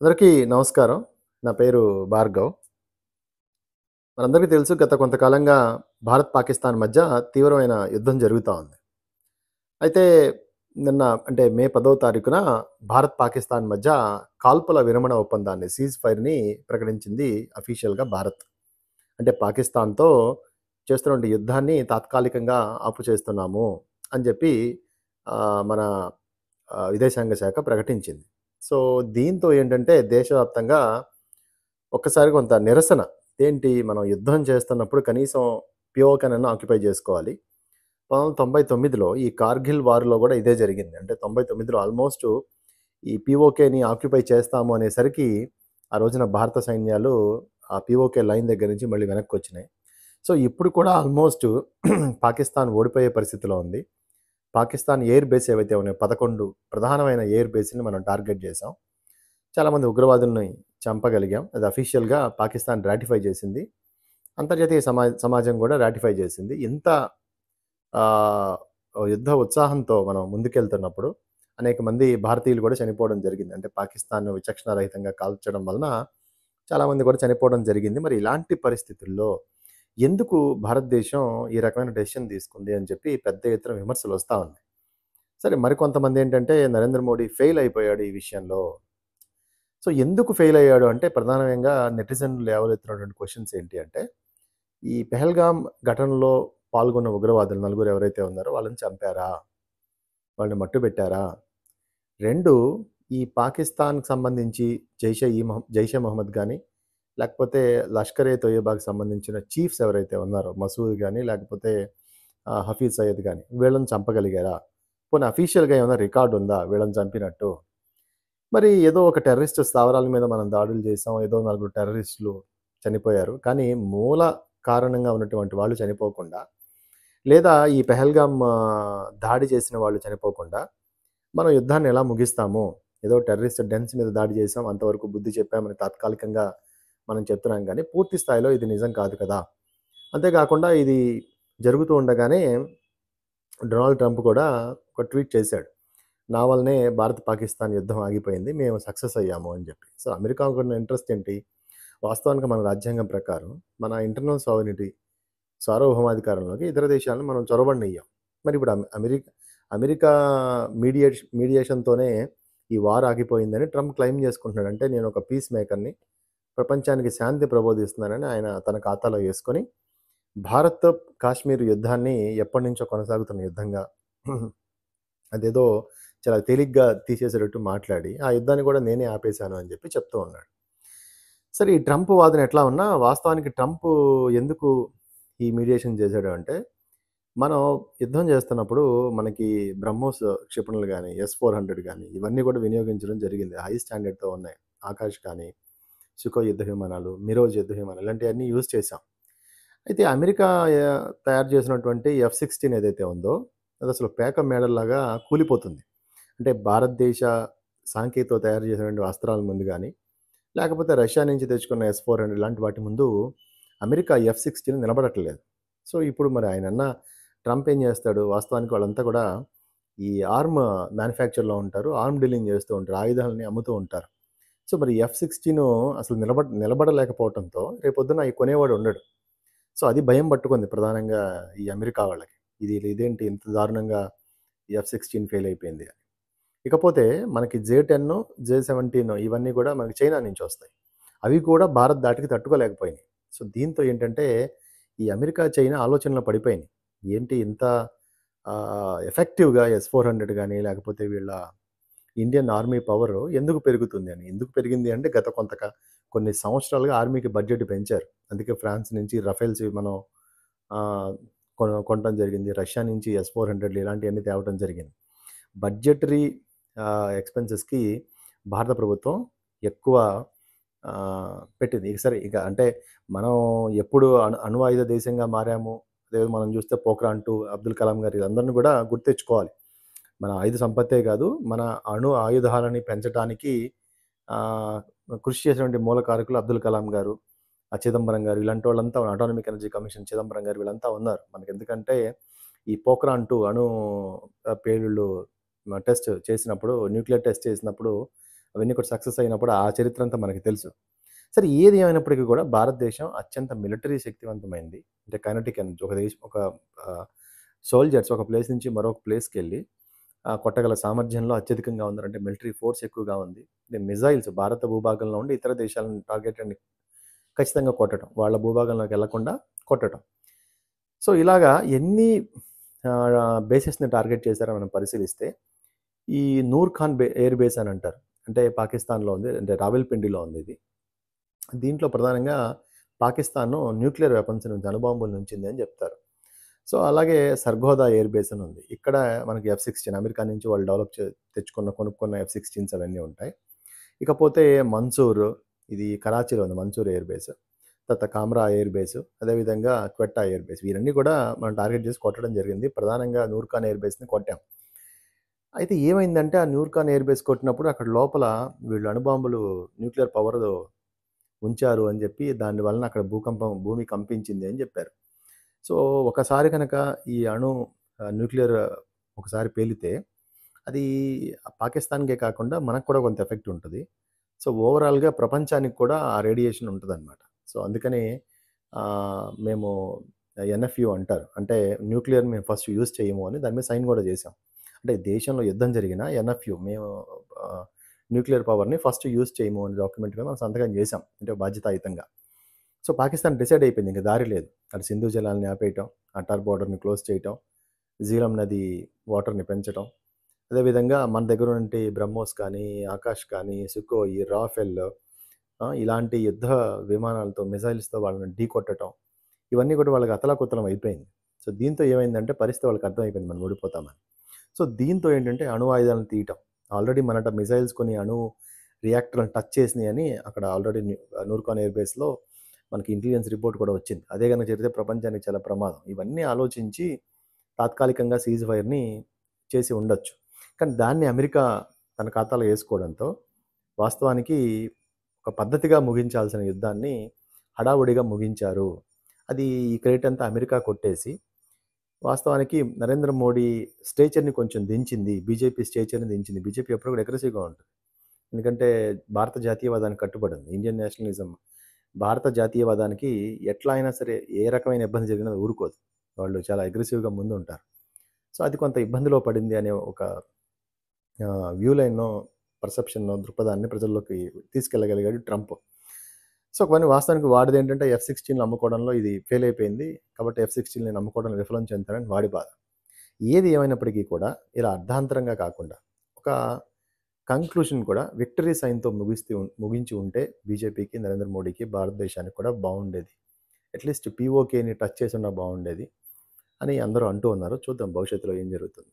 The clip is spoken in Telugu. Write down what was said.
అందరికీ నమస్కారం. నా పేరు భార్గవ్. మనందరికీ తెలుసు గత కొంతకాలంగా భారత్, పాకిస్తాన్ మధ్య తీవ్రమైన యుద్ధం జరుగుతా ఉంది. అయితే నిన్న అంటే మే 10వ తారీఖున భారత్, పాకిస్తాన్ మధ్య కాల్పుల విరమణ ఒప్పందాన్ని సీజ్ ఫైర్‌ని ప్రకటించింది అఫీషియల్‌గా భారత్. అంటే పాకిస్తాన్‌తో చేస్తున్నటువంటి యుద్ధాన్ని తాత్కాలికంగా ఆపు చేస్తున్నాము అని జెప్పి మన విదేశాంగ శాఖ ప్రకటించింది. సో, దీంతో ఏంటంటే దేశవ్యాప్తంగా ఒక్కసారి కొంత నిరసన. ఏంటి మనం యుద్ధం చేస్తున్నప్పుడు కనీసం పీఓకేనన్నా ఆక్యుపై జేసుకోవాలి. 1999లో ఈ కార్గిల్ వార్‌లో గూడా ఇదే జరిగింది. అంటే 99లో ఆల్‌మోస్టు ఈ పీఓకేని ఆక్యుపై చేస్తాము అనేసరికి ఆ రోజున భారత సైన్యాలు ఆ పీఓకే లైన్ దగ్గర నుంచి మళ్ళీ వెనక్కొచ్చినాయి. సో, ఇప్పుడు కూడా ఆల్‌మోస్టు పాకిస్తాన్ ఓడిపోయే పరిస్థితిలో ఉంది. పాకిస్తాన్ ఎయిర్ బేస్ ఏవైతే ఉన్నాయో 11 ప్రధానమైన ఎయిర్ బేస్‌ని మనం టార్గెట్ జేసాం. చాలామంది ఉగ్రవాదుల్ని చంపగలిగాం. అది అఫీషియల్‌గా పాకిస్తాన్ రాటిఫై చేసింది. అంతర్జాతీయ సమాజం గూడా రాటిఫై చేసింది. ఇంత ఆహ్, యుద్ధ ఉత్సాహంతో మనం ముందుకెళ్తున్నప్పుడు అనేక మంది భారతీయులు కూడా చనిపోవడం జరిగింది. అంటే పాకిస్తాన్ విచక్షణారహితంగా కాల్చడం వలన చాలామంది కూడా చనిపోవడం జరిగింది. మరి ఇలాంటి పరిస్థితుల్లో ఎందుకు భారతదేశం ఈ రకమైన డెసిషన్ తీసుకుంది అని చెప్పి పెద్ద ఎత్తున విమర్శలొస్తా ఉన్నాయి. సరే మరికొంతమందేంటంటే నరేంద్ర మోడీ ఫెయిల్ అయిపోయాడు ఈ విషయంలో. సో, ఎందుకు ఫెయిల్ అయ్యాడు అంటే ప్రధానంగా నెటిజన్లు లేవనెత్తినటువంటి క్వెషన్స్ ఏంటి అంటే, ఈ పెహల్గామ్ ఘటనలో పాల్గొన్న ఉగ్రవాదులు నలుగురు ఎవరైతే ఉన్నారో వాళ్ళని చంపారా? వాళ్ళని మట్టుబెట్టారా? 2 ఈ పాకిస్తాన్‌కి సంబంధించి జైషే మొహమ్మద్ గాని, లేకపోతే లష్కర్ ఎ తోయబాకి సంబంధించిన చీఫ్స్ ఎవరైతే ఉన్నారో మసూద్ గాని, లేకపోతే హఫీజ్ సయీద్ గాని వీళ్ళని చంపగలిగారా? పోనీ అఫీషియల్‌గా ఏమైనా రికార్డ్ ఉందా వీళ్ళని చంపినట్టు? మరి ఏదో ఒక టెర్రరిస్ట్ స్థావరాల మీద మనం దాడులు చేసాం. ఏదో నలుగురు టెర్రరిస్టులు చనిపోయారు. కానీ మూల కారణంగా ఉన్నటువంటి వాళ్ళు చనిపోకుండా, లేదా ఈ పెహల్గామ్ దాడి చేసిన వాళ్ళు చనిపోకుండా, మనం యుద్ధాన్ని ఎలా ముగిస్తాము? ఏదో టెర్రరిస్ట్ డెన్స్ మీద దాడి చేసాం. అంతవరకు బుద్ధి చెప్పామని తాత్కాలికంగా మనం చెప్తున్నాం గానీ, పూర్తి స్థాయిలో ఇది నిజం కాదు కదా! అంతే కాకుండా ఇది జరుగుతూ ఉండగానే డొనాల్డ్ ట్రంప్ కూడా ఒక ట్వీట్ చేశాడు. నా వల్లనే భారత్, పాకిస్తాన్ యుద్ధం ఆగిపోయింది. మేము సక్సెస్ అయ్యాము అని జెప్పి. సో, అమెరికాకున్న ఇంట్రెస్ట్ ఏంటి? వాస్తవానికి మన రాజ్యాంగం ప్రకారం మన ఇంటర్నల్ సావరినిటీ సార్వభౌమాధికారంలోకి ఇతర దేశాలను మనం చొరబడనియ్యం. మరి ఇప్పుడు అమెరికా మీడియేషన్‌తోనే ఈ వార్ ఆగిపోయిందని ట్రంప్ క్లెయిమ్ చేసుకుంటున్నాడు. అంటే నేను ఒక పీస్ మేకర్‌ని, ప్రపంచానికి శాంతి ప్రబోధిస్తున్నానని ఆయన తన ఖాతాలో యేసుకొని, భారత్, కాశ్మీర్ యుద్ధాన్ని ఎప్పటినుంచో కొనసాగుతున్న యుద్ధంగా అదేదో చాలా తేలిగ్గా తీసేసేటట్టు మాట్లాడి, ఆ యుద్ధాన్ని కూడా నేనే ఆపేశాను అని చెప్పి చెప్తూ ఉన్నాడు. సరే ఈ ట్రంప్ వాదన ఎట్లా ఉన్నా, వాస్తవానికి ట్రంప్ ఎందుకు ఈ మీడియేషన్ చేశాడు అంటే, మనం యుద్ధం చేస్తున్నప్పుడు మనకి బ్రహ్మోస్ క్షిపణులు గాని, ఎస్-400 గాని ఇవన్నీ కూడా వినియోగించడం జరిగింది. హై స్టాండర్డ్‌తో ఉన్నాయి. ఆకాష్ కానీ, సుఖోయ్ యుద్ధ విమానాలు, మిరోజ్ యుద్ధ విమానాలు ఇలాంటియన్నీ యూజ్ చేశాం. అయితే అమెరికా తయారు చేసినటువంటి ఎఫ్-16 ఏదైతే ఉందో, అదసలు పేక మేడల్లాగా కూలిపోతుంది. అంటే భారతదేశ సాంకేతికతో తయారు చేసినటువంటి అస్త్రాల ముందు గాని, లేకపోతే రష్యా నుంచి తెచ్చుకున్న ఎస్-400 ఇలాంటి వాటి ముందు అమెరికా ఎఫ్-16 నిలబడట్లేదు. సో, ఇప్పుడు మరి ఆయనన్న ట్రంప్ ఏం చేస్తాడు? వాస్తవానికి వాళ్ళంతా కూడా ఈ మ్యానుఫ్యాక్చర్‌లో ఉంటారు. ఆర్మ్ డీలింగ్ చేస్తూ ఉంటారు. ఆయుధాలని అమ్ముతూ ఉంటారు. సో, మరి ఎఫ్-16 అసలు నిలబడలేకపోవటంతో రేపొద్దున అయి కొనేవాడు ఉండడు. సో, అది భయం పట్టుకుంది ప్రధానంగా ఈ అమెరికా వాళ్ళకి. ఇదేంటి ఇంత దారుణంగా ఎఫ్-16 ఫెయిల్ అయిపోయింది అని. ఇకపోతే మనకి జే-10, జే-17 ఇవన్నీ కూడా మనకి చైనా నుంచొస్తాయి. అవి కూడా భారత్ ధాటికి తట్టుకోలేకపోయినాయి. సో, దీంతో ఏంటంటే ఈ అమెరికా, చైనా ఆలోచనలో పడిపోయినాయి. ఏంటి ఇంత ఎఫెక్టివ్‌గా ఎస్-400 గాని, లేకపోతే వీళ్ళ ఇండియన్ ఆర్మీ పవరు ఎందుకు పెరుగుతుంది అని. ఎందుకు పెరిగింది అంటే గత కొన్ని సంవత్సరాలుగా ఆర్మీకి బడ్జెట్ పెంచారు. అందుకే ఫ్రాన్స్ నుంచి రఫేల్స్ మనం ఆహ్, కొనటం జరిగింది. రష్యా నుంచి ఎస్-400లు ఇలాంటియన్నీ తేవటం జరిగింది. బడ్జెటరీ ఎక్స్‌పెన్సెస్‌కి భారత ప్రభుత్వం ఎక్కువ పెట్టింది. ఇక సరే ఇక అంటే మనం ఎప్పుడు అణు ఆయుధ దేశంగా మారాము. లేదు మనం చూస్తే పోఖ్రాన్ 2 అబ్దుల్ కలాం గారు వీళ్ళందరిని కూడా గుర్తెచ్చుకోవాలి. మన ఆయుధ సంపత్తే కాదు, మన అణు ఆయుధాలని పెంచటానికి ఆహ్, కృషి చేసినటువంటి మూల కారకులు అబ్దుల్ కలాం గారు, చిదంబరం గారు ఇలాంటోళ్ళంతా అటామిక్ ఎనర్జీ కమిషన్ చిదంబరం గారు వీళ్ళంతా ఉన్నారు. మనకెందుకంటే ఈ పోఖ్రాన్ 2 అణు పేలుళ్ళు టెస్ట్ చేసినప్పుడు న్యూక్లియర్ టెస్ట్ చేసినప్పుడు అవన్నీ కూడా సక్సెస్ అయినప్పుడు ఆ చరిత్ర అంతా మనకు తెలుసు. సరే ఏది ఏమైనప్పటికీ కూడా భారతదేశం అత్యంత మిలిటరీ శక్తివంతమైంది. అంటే కైనెటిక్ ఎనర్జీ ఒక సోల్జర్స్ ఒక ప్లేస్ నుంచి మరొక ప్లేస్‌కెళ్ళి కొట్టగల సామర్థ్యంలో అత్యధికంగా ఉన్నారంటే మిలిటరీ ఫోర్స్ ఎక్కువగా ఉంది. మిజైల్స్ భారత భూభాగంలో ఉండి ఇతర దేశాలను టార్గెట్ అని ఖచ్చితంగా కొట్టడం. వాళ్ళ భూభాగంలోకి ఎళ్ళకుండా కొట్టడం. సో, ఇలాగా ఎన్ని బేసెస్‌ని టార్గెట్ చేశారో మనం పరిశీలిస్తే, ఈ నూర్ ఖాన్ ఎయిర్ బేస్ అని అంటారు. అంటే పాకిస్తాన్‌లో ఉంది. అంటే రావెల్పిండిలో ఉందిది. దీంట్లో ప్రధానంగా పాకిస్తాను న్యూక్లియర్ వెపన్స్ నుంచి అణుబాంబులు నుంచింది అని చెప్తారు. సో, అలాగే సర్గోదా ఎయిర్ బేస్ అని ఉంది. ఇక్కడ మనకి F-16 అమెరికా నుంచి వాళ్ళు కొనుక్కున్న F-16s అవన్నీ ఉంటాయి. ఇకపోతే మన్సూర్ ఇది కరాచీలో ఉంది మన్సూర్ ఎయిర్ బేస్. తర్వాత కామ్రా ఎయిర్ బేస్, అదేవిధంగా క్వెట్టా ఎయిర్ బేస్. వీరన్నీ కూడా మనం టార్గెట్ చేసి కొట్టడం జరిగింది. ప్రధానంగా నూర్ ఖాన్ ఎయిర్ బేస్‌ని కొట్టాం. అయితే ఏమైందంటే ఆ నూర్ ఖాన్ ఎయిర్ బేస్ కొట్టినప్పుడు అక్కడ లోపల వీళ్ళు అణుబాంబులు న్యూక్లియర్ పవర్ ఉంచారు అని చెప్పి దాని వలన అక్కడ భూమి కంపించింది అని చెప్పారు. సో, ఒకసారి కనుక ఈ న్యూక్లియర్ ఒకసారి పేలితే అది పాకిస్తాన్‌కే కాకుండా మనకు కూడా కొంత ఎఫెక్ట్ ఉంటది. సో, ఓవరాల్‌గా ప్రపంచానికి కూడా ఆ రేడియేషన్ ఉంటదనమాట. సో, అందుకని మేము ఎన్ఎఫ్యు అంటారు. అంటే న్యూక్లియర్ మేము ఫస్ట్ యూజ్ చేయము అని దాని మీద సైన్ కూడా చేసాం. అంటే దేశంలో యుద్ధం జరిగినా ఎన్ఎఫ్యు మేము ఆహ్, న్యూక్లియర్ పవర్‌ని ఫస్ట్ యూజ్ చేయము అనే డాక్యుమెంట్ మీద మనం సంతకం చేసాం. అంటే బాధ్యతాయుతంగా. సో, పాకిస్తాన్ డిసైడ్ అయిపోయింది. ఇంక దారి లేదు. అటు సింధు జలాల్ని ఆపేయటం, అటార్ బోర్డర్‌ని క్లోజ్ చేయటం, జీలం నది వాటర్‌ని పెంచటం. అదేవిధంగా మన దగ్గర నుండి బ్రహ్మోస్ కానీ, ఆకాష్ కానీ, సుఖోయి, రాఫెల్ ఇలాంటి యుద్ధ విమానాలతో, మిసైల్స్‌తో వాళ్ళని ఢీకొట్టటం. ఇవన్నీ కూడా వాళ్ళకి అతలాకుతలం అయిపోయింది. సో, దీంతో ఏమైందంటే పరిస్థితి వాళ్ళకి అర్థమైపోయింది మనం ఓడిపోతామని. సో, దీంతో ఏంటంటే అణు ఆయుధాలను తీయటం. ఆల్రెడీ మనట మిసైల్స్ కొన్ని రియాక్టర్‌లను టచ్ చేసినాయని అక్కడ ఆల్రెడీ నూర్ఖాన్ ఎయిర్ బేస్‌లో మనకి ఇంటెలిజెన్స్ రిపోర్ట్ కూడా వచ్చింది. అదే గనుక జరిగితే ప్రపంచానికి చాలా ప్రమాదం. ఇవన్నీ ఆలోచించి తాత్కాలికంగా సీజ్ ఫైర్‌ని చేసి ఉండొచ్చు. కానీ దాన్ని అమెరికా తన ఖాతాలో ఏసుకోవడంతో వాస్తవానికి ఒక పద్ధతిగా ముగించాల్సిన యుద్ధాన్ని హడావుడిగా ముగించారు. అది ఈ క్రెడిట్ అంతా అమెరికా కొట్టేసి, వాస్తవానికి నరేంద్ర మోడీ స్టేచర్‌ని కొంచెం దించింది. బీజేపీ స్టేచర్‌ని దించింది. బీజేపీ ఎప్పుడు కూడా అగ్రెసివ్‌గా ఉంటుంది. ఎందుకంటే భారత జాతీయవాదానికి కట్టుబడి ఉంది. ఇండియన్ నేషనలిజం భారత జాతీయవాదానికి ఎట్లా అయినా సరే ఏ రకమైన ఇబ్బంది జరిగినా ఊరుకోదు. వాళ్ళు చాలా అగ్రెసివ్‌గా ముందుంటారు. సో, అది కొంత ఇబ్బందిలో పడింది అనే ఒక వ్యూ లైన్‌నో, పర్సెప్షన్‌నో, దృక్పథాన్ని ప్రజల్లోకి తీసుకెళ్ళగలిగాడు ట్రంప్. సో, కానీ వాస్తవానికి వాడిదేంటంటే F-16లు అమ్ముకోవడంలో ఇది ఫెయిల్ అయిపోయింది. కాబట్టి F-16ని అమ్ముకోవడంలో విఫలం చెందుతారని వాడి బాధ. ఏది ఏమైనప్పటికీ కూడా ఇలా అర్ధాంతరంగా కాకుండా ఒక కంక్లూషన్ కూడా విక్టరీ సైన్‌తో ముగించి ఉంటే బీజేపీకి, నరేంద్ర మోడీకి, భారతదేశానికి కూడా బావుండేది. అట్‌లీస్ట్ పీఓకేని టచ్ చేసున్నా బావుండేది అని అందరూ అంటూ ఉన్నారు. చూద్దాం భవిష్యత్తులో ఏం జరుగుతుందో.